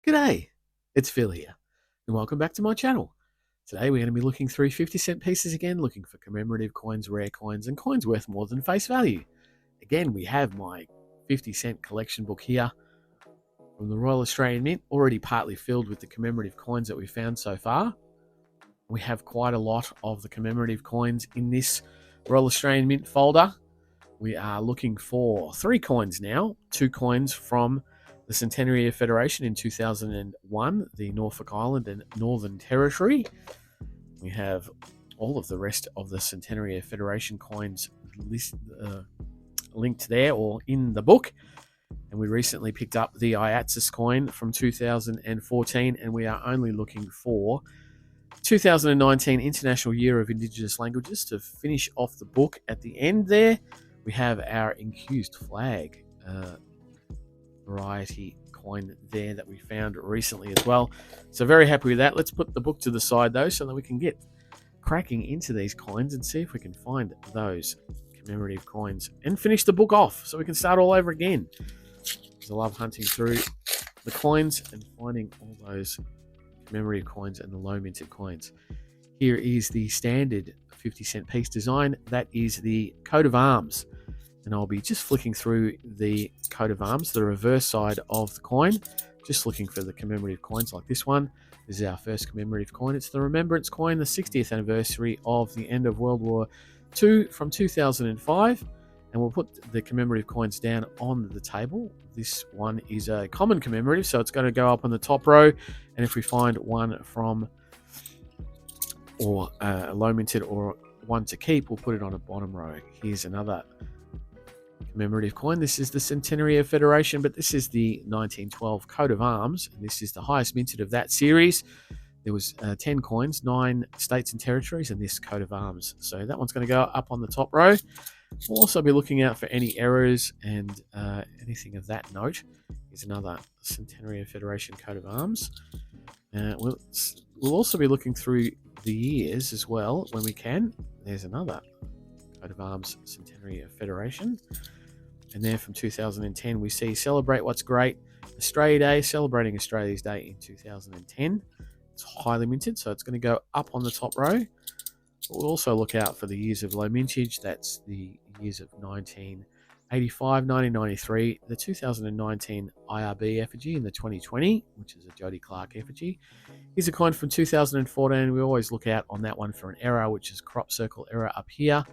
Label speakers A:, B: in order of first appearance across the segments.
A: G'day, it's Phil here, and welcome back to my channel. Today we're going to be looking through 50-cent pieces again, looking for commemorative coins, rare coins, and coins worth more than face value. Again, we have my 50-cent collection book here from the Royal Australian Mint, already partly filled with the commemorative coins that we found so far. We have quite a lot of the commemorative coins in this Royal Australian Mint folder. We are looking for 3 coins now, 2 coins from the Centenary of Federation in 2001, the Norfolk Island and Northern Territory. We have all of the rest of the Centenary of Federation coins linked there or in the book. And we recently picked up the IATSIS coin from 2014, and we are only looking for 2019 International Year of Indigenous Languages to finish off the book. At the end there, we have our infused flag variety coin there that we found recently as well. So very happy with that. Let's put the book to the side though, so that we can get cracking into these coins and see if we can find those commemorative coins and finish the book off so we can start all over again. I love hunting through the coins and finding all those commemorative coins and the low minted coins. Here is the standard 50-cent piece design. That is the coat of arms. And I'll be just flicking through the coat of arms, the reverse side of the coin, just looking for the commemorative coins like this one. This is our first commemorative coin. It's the Remembrance coin, the 60th anniversary of the end of World War II from 2005. And we'll put the commemorative coins down on the table. This one is a common commemorative, so it's going to go up on the top row. And if we find one from or low minted or one to keep, we'll put it on a bottom row. Here's another commemorative coin. This is the Centenary of Federation, but this is the 1912 coat of arms, and this is the highest minted of that series. There was 10 coins, 9 states and territories, and this coat of arms. So that one's going to go up on the top row. We'll also be looking out for any errors and anything of that note. Here's another Centenary of Federation coat of arms. We'll also be looking through the years as well when we can. There's another coat of arms, Centenary of Federation. And there from 2010, we see Celebrate What's Great, Australia Day, celebrating Australia's Day in 2010. It's highly minted, so it's going to go up on the top row. We'll also look out for the years of low mintage. That's the years of 1985, 1993, the 2019 IRB effigy, and the 2020, which is a Jody Clark effigy. Here's a coin from 2014. We always look out on that one for an error, which is crop circle error up here.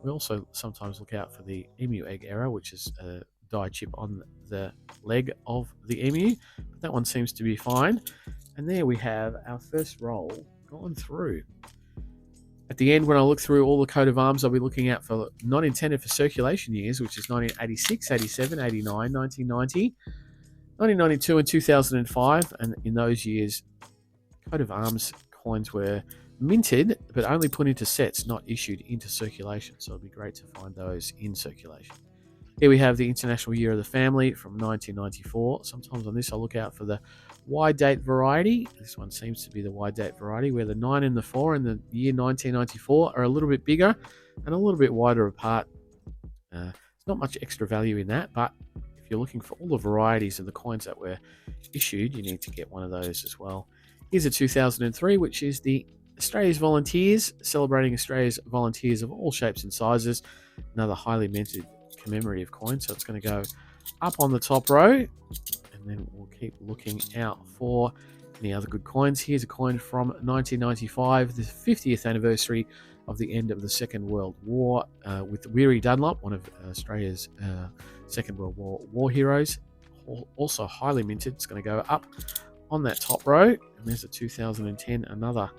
A: We also sometimes look out for the emu egg error, which is a die chip on the leg of the emu. But that one seems to be fine. And there we have our first roll gone through. At the end, when I look through all the coat of arms, I'll be looking out for not intended for circulation years, which is 1986, 87, 89, 1990, 1992, and 2005. And in those years, coat of arms coins were minted, but only put into sets, not issued into circulation. So it'll be great to find those in circulation. Here we have the International Year of the Family from 1994. Sometimes on this, I'll look out for the wide date variety. This one seems to be the wide date variety, where the 9 and the 4 in the year 1994 are a little bit bigger and a little bit wider apart. There's not much extra value in that, but if you're looking for all the varieties of the coins that were issued, you need to get one of those as well. Here's a 2003, which is the Australia's Volunteers, celebrating Australia's volunteers of all shapes and sizes. Another highly minted commemorative coin, so it's going to go up on the top row, and then we'll keep looking out for any other good coins. Here's a coin from 1995, the 50th anniversary of the end of the Second World War, with Weary Dunlop, one of Australia's Second World War heroes. Also highly minted. It's going to go up on that top row. And there's a 2010, another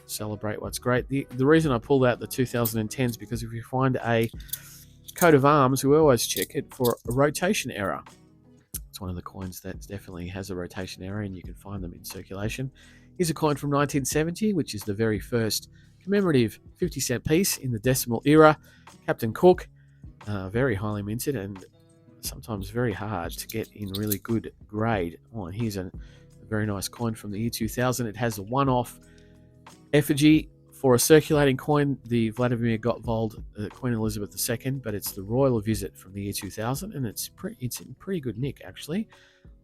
A: Celebrate What's Great. The reason I pulled out the 2010s because if you find a coat of arms, we always check it for a rotation error. It's one of the coins that definitely has a rotation error, and you can find them in circulation. Here's a coin from 1970, which is the very first commemorative 50-cent piece in the decimal era. Captain Cook, very highly minted and sometimes very hard to get in really good grade. Oh, and here's a very nice coin from the year 2000. It has a one-off effigy for a circulating coin, the Vladimir Gottwald Queen Elizabeth II, but it's the royal visit from the year 2000, and it's in pretty good nick, actually.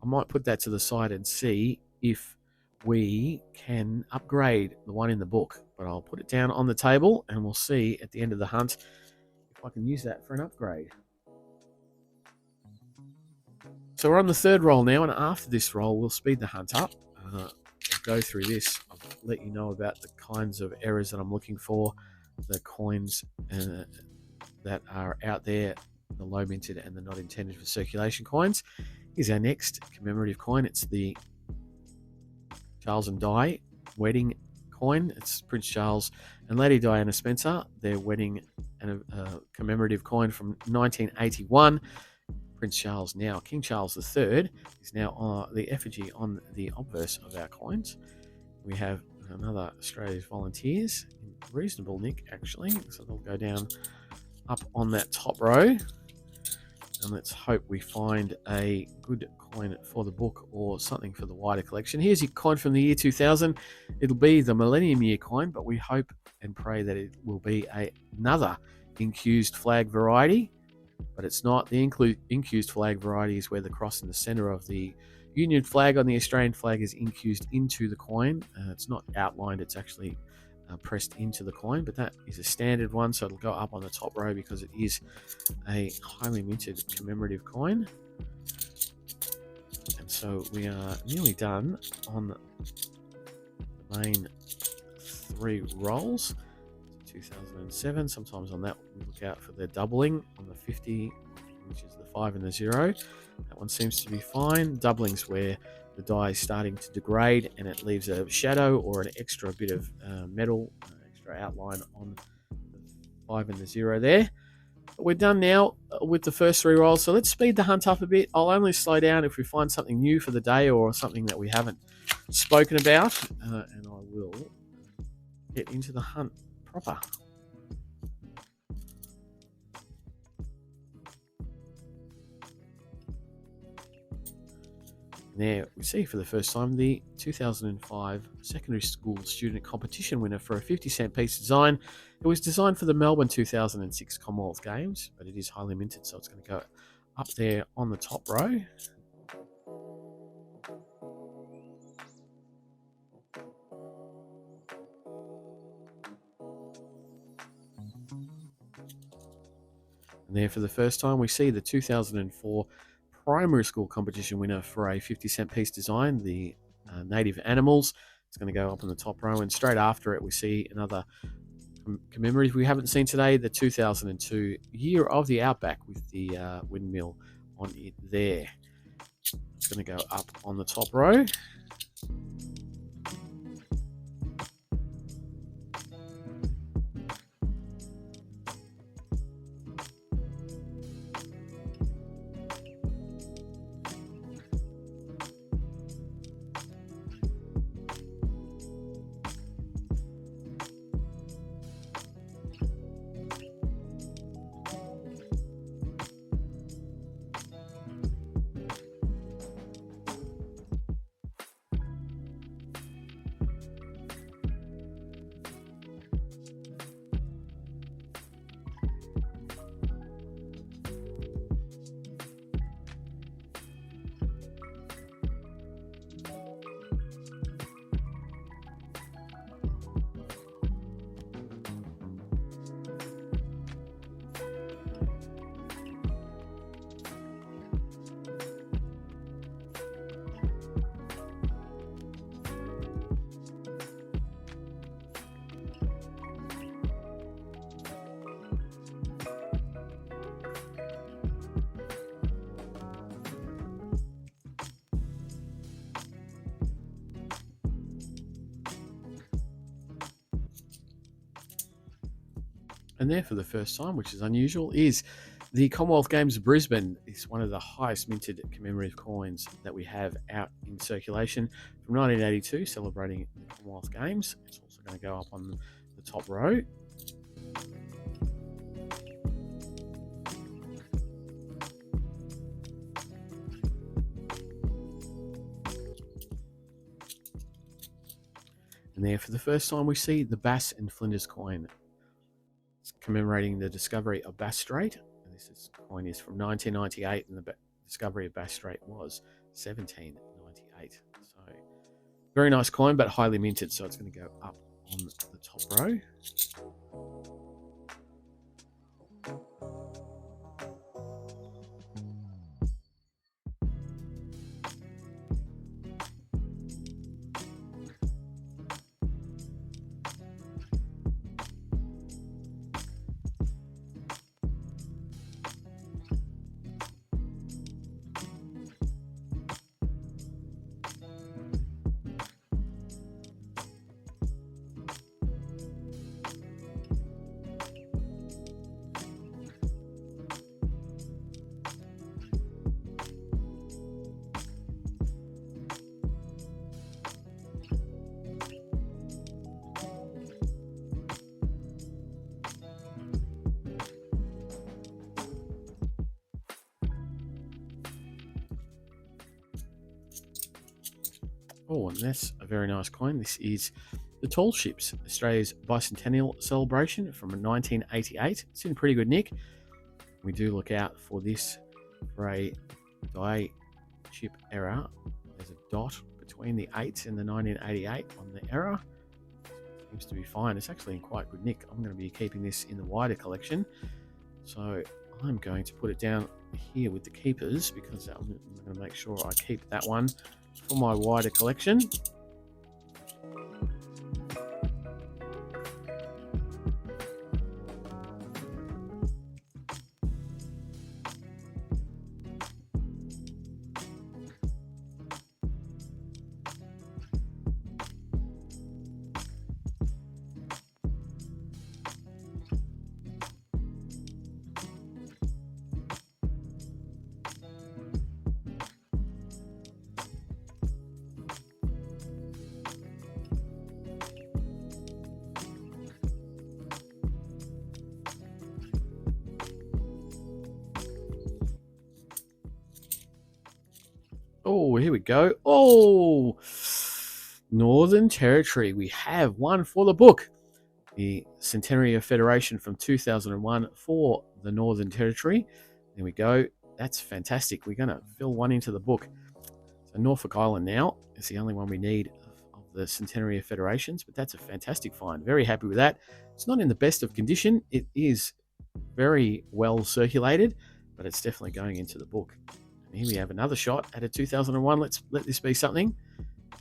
A: I might put that to the side and see if we can upgrade the one in the book, but I'll put it down on the table and we'll see at the end of the hunt if I can use that for an upgrade. So we're on the third roll now, and after this roll we'll speed the hunt up. I'll go through this. I'll let you know about the kinds of errors that I'm looking for, the coins that are out there, the low minted and the not intended for circulation coins. Here's our next commemorative coin. It's the Charles and Di wedding coin. It's Prince Charles and Lady Diana Spencer, their wedding, and a commemorative coin from 1981. Prince Charles, now King Charles III, is now the effigy on the obverse of our coins. We have another Australia's Volunteers, in reasonable nick actually, so they'll go down up on that top row. And let's hope we find a good coin for the book or something for the wider collection. Here's your coin from the year 2000. It'll be the Millennium Year coin, but we hope and pray that it will be another incused flag variety. But it's not. The incused flag variety is where the cross in the center of the Union flag on the Australian flag is incused into the coin. It's not outlined, it's actually pressed into the coin, but that is a standard one, so it'll go up on the top row because it is a highly minted commemorative coin. And so we are nearly done on the main three rolls. 2007, sometimes on that we look out for the doubling on the 50, which is the 5 and the 0. That one seems to be fine. Doubling's where the die is starting to degrade and it leaves a shadow or an extra bit of metal, extra outline on the 5 and the 0 there. But we're done now with the first three rolls, so let's speed the hunt up a bit. I'll only slow down if we find something new for the day or something that we haven't spoken about, and I will get into the hunt proper. There we see for the first time the 2005 secondary school student competition winner for a 50-cent piece design. It was designed for the Melbourne 2006 Commonwealth Games, but it is highly minted, so it's going to go up there on the top row. And there for the first time we see the 2004 primary school competition winner for a 50-cent piece design, the native animals. It's going to go up in the top row, and straight after it we see another commemorative we haven't seen today, the 2002 Year of the Outback with the windmill on it there. It's going to go up on the top row. And there for the first time, which is unusual, is the Commonwealth Games of Brisbane. It's one of the highest minted commemorative coins that we have out in circulation from 1982, celebrating the Commonwealth Games. It's also going to go up on the top row. And there for the first time we see the Bass and Flinders coin. It's commemorating the discovery of Bass Strait. And this coin is from 1998, and the discovery of Bass Strait was 1798. So Very nice coin, but highly minted, so it's going to go up on the top row. Oh, and that's a very nice coin. This is the Tall Ships, Australia's bicentennial celebration from 1988. It's in pretty good nick. We do look out for this for a die chip error. There's a dot between the 8 and the 1988 on the error. Seems to be fine. It's actually in quite good nick. I'm going to be keeping this in the wider collection. So I'm going to put it down here with the keepers because I'm going to make sure I keep that one for my wider collection. Oh, here we go. Oh, Northern Territory. We have one for the book. The Centenary of Federation from 2001 for the Northern Territory. There we go. That's fantastic. We're going to fill one into the book. So Norfolk Island now is the only one we need of the Centenary of Federations, but that's a fantastic find. Very happy with that. It's not in the best of condition. It is very well circulated, but it's definitely going into the book. And here we have another shot at a 2001. Let's let this be something.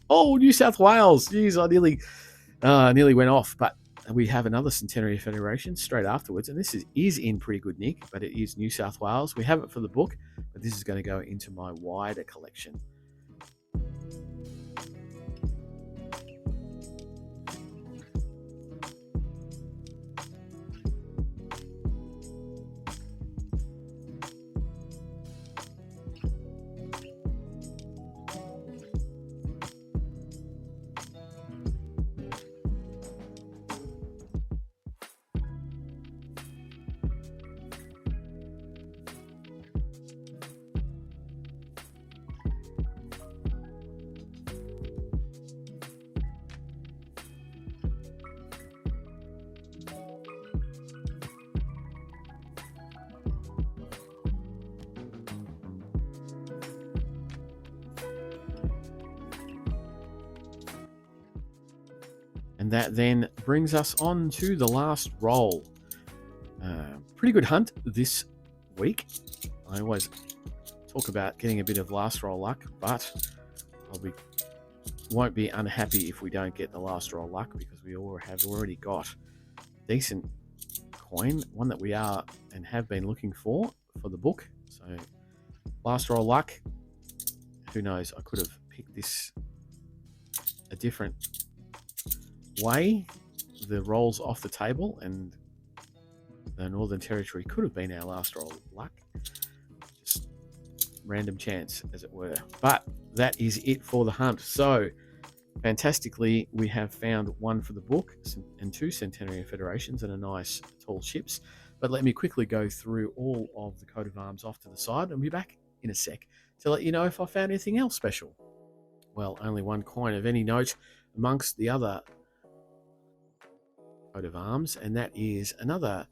A: Oh, New South Wales. Jeez, I nearly went off, but we have another Centenary of Federation straight afterwards, and this is in pretty good nick, but it is New South Wales. We have it for the book, but this is going to go into my wider collection. And that then brings us on to the last roll. Pretty good hunt this week. I always talk about getting a bit of last roll luck, but won't be unhappy if we don't get the last roll luck because we have already got decent coin, one that we are and have been looking for the book. So last roll luck. Who knows? I could have picked this a different way. The rolls off the table, and the Northern Territory could have been our last roll luck. Just random chance, as it were. But that is it for the hunt. So fantastically, we have found one for the book and two Centenary Federations and a nice Tall Ships. But let me quickly go through all of the coat of arms off to the side and be back in a sec to let you know if I found anything else special. Well, only one coin of any note amongst the other coat of arms, and that is another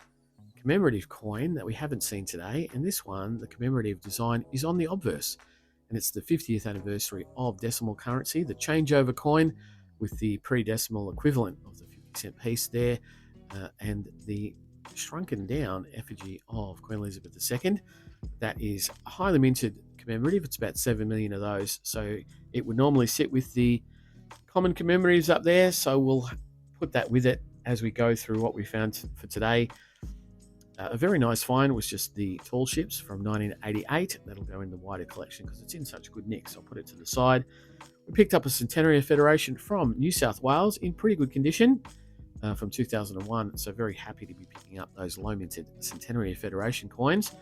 A: commemorative coin that we haven't seen today. And this one, the commemorative design, is on the obverse. and it's the 50th anniversary of decimal currency, the changeover coin with the pre-decimal equivalent of the 50-cent piece there, and the shrunken down effigy of Queen Elizabeth II. That is a highly minted commemorative. It's about 7 million of those, so it would normally sit with the common commemoratives up there, so we'll put that with it as we go through what we found for today. A very nice find was just the tall ships from 1988. That'll go in the wider collection because it's in such good nick, so I'll put it to the side. We picked up a Centenary of Federation from New South Wales in pretty good condition from 2001, so very happy to be picking up those low minted Centenary of Federation coins.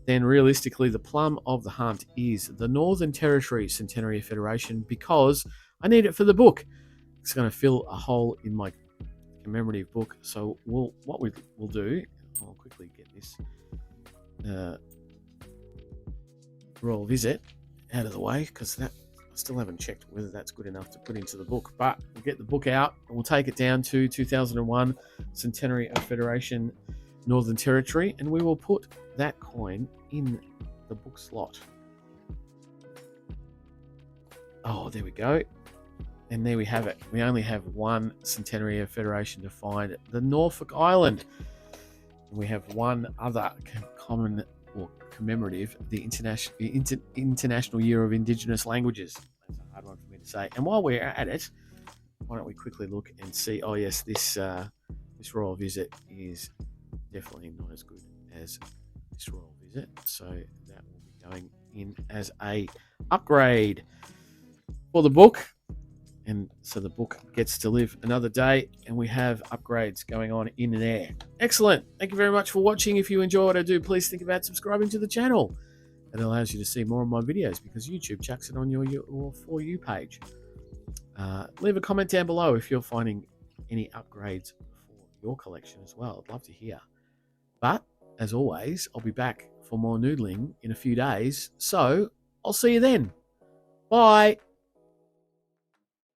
A: Then realistically, the plum of the hunt is the Northern Territory Centenary of Federation because I need it for the book. It's going to fill a hole in my commemorative book. So what we'll do, I'll quickly get this royal visit out of the way because I still haven't checked whether that's good enough to put into the book. But we'll get the book out and we'll take it down to 2001 Centenary of Federation Northern Territory, and we will put that coin in the book slot. Oh, there we go. And there we have it. We only have one Centenary of Federation to find, the Norfolk Island. And we have one other common or commemorative, the International Year of Indigenous Languages. That's a hard one for me to say. And while we're at it, why don't we quickly look and see? Oh yes, this royal visit is definitely not as good as this royal visit, so that will be going in as a upgrade for the book, and so the book gets to live another day and we have upgrades going on in there. Excellent. Thank you very much for watching. If you enjoy what I do, please think about subscribing to the channel. It allows you to see more of my videos because YouTube chucks it on your For You page. Leave a comment down below if you're finding any upgrades for your collection as well. I'd love to hear. But as always, I'll be back for more noodling in a few days, so I'll see you then. Bye.